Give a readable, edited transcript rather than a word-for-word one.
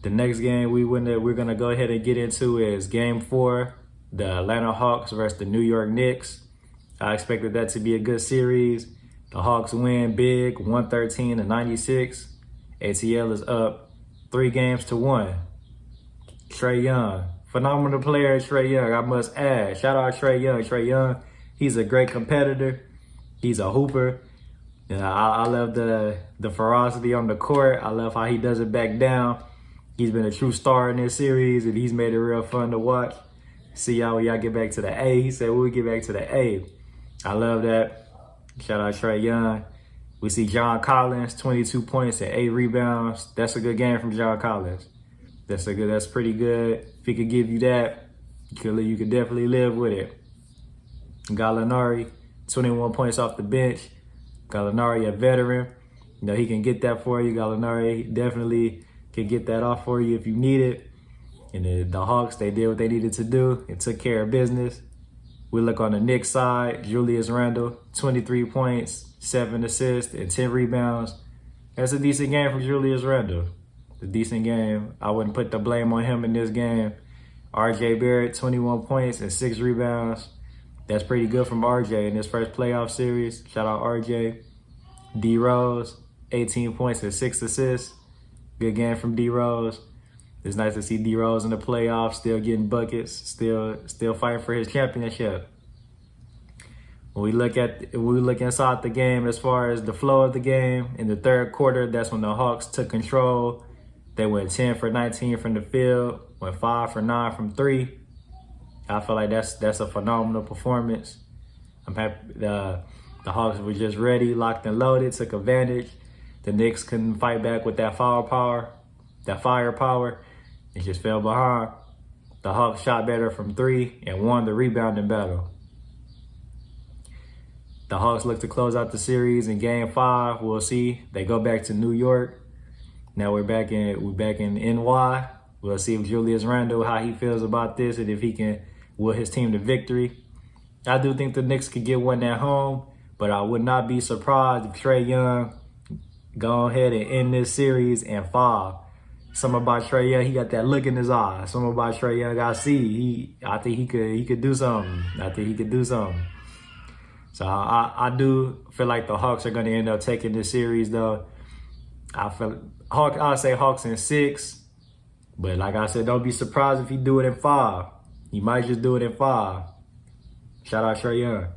The next game we're gonna go ahead and get into is Game 4, the Atlanta Hawks versus the New York Knicks. I expected that to be a good series. The Hawks win big, 113-96. ATL is up 3-1. Trae Young, phenomenal player, Trae Young, I must add. Shout out Trae Young. Trae Young, he's a great competitor. He's a hooper. I love the ferocity on the court. I love how he doesn't back down. He's been a true star in this series, and he's made it real fun to watch. See y'all when y'all get back to the A. He said, we'll get back to the A. I love that. Shout out Trae Young. We see John Collins, 22 points and 8 rebounds. That's a good game from John Collins. That's pretty good. If he could give you that, you could definitely live with it. Gallinari, 21 points off the bench. Gallinari, a veteran. You know, he can get that for you. Gallinari definitely can get that off for you if you need it. And the Hawks, they did what they needed to do and took care of business. We look on the Knicks side, Julius Randle, 23 points, 7 assists, and 10 rebounds. That's a decent game from Julius Randle. A decent game. I wouldn't put the blame on him in this game. RJ Barrett, 21 points and 6 rebounds. That's pretty good from RJ in his first playoff series. Shout out RJ. D Rose, 18 points and 6 assists. Good game from D Rose. It's nice to see D Rose in the playoffs, still getting buckets, still fighting for his championship. When we look inside the game, as far as the flow of the game, in the third quarter, that's when the Hawks took control. They went 10 for 19 from the field, went 5 for 9 from 3. I feel like that's a phenomenal performance. I'm happy the Hawks were just ready, locked and loaded, took advantage. The Knicks couldn't fight back with that firepower, and just fell behind. The Hawks shot better from 3 and won the rebounding battle. The Hawks look to close out the series in Game 5. We'll see. They go back to New York. Now we're back in NY. We'll see if Julius Randle, how he feels about this, and if he can will his team to victory. I do think the Knicks could get one at home, but I would not be surprised if Trae Young go ahead and end this series in 5. Something about Trae Young, he got that look in his eye. Something about Trae Young, I see. I think he could do something. So I do feel like the Hawks are going to end up taking this series, though. I'll say Hawks in 6. But like I said, don't be surprised if he do it in 5. He might just do it in 5. Shout out Trae Young.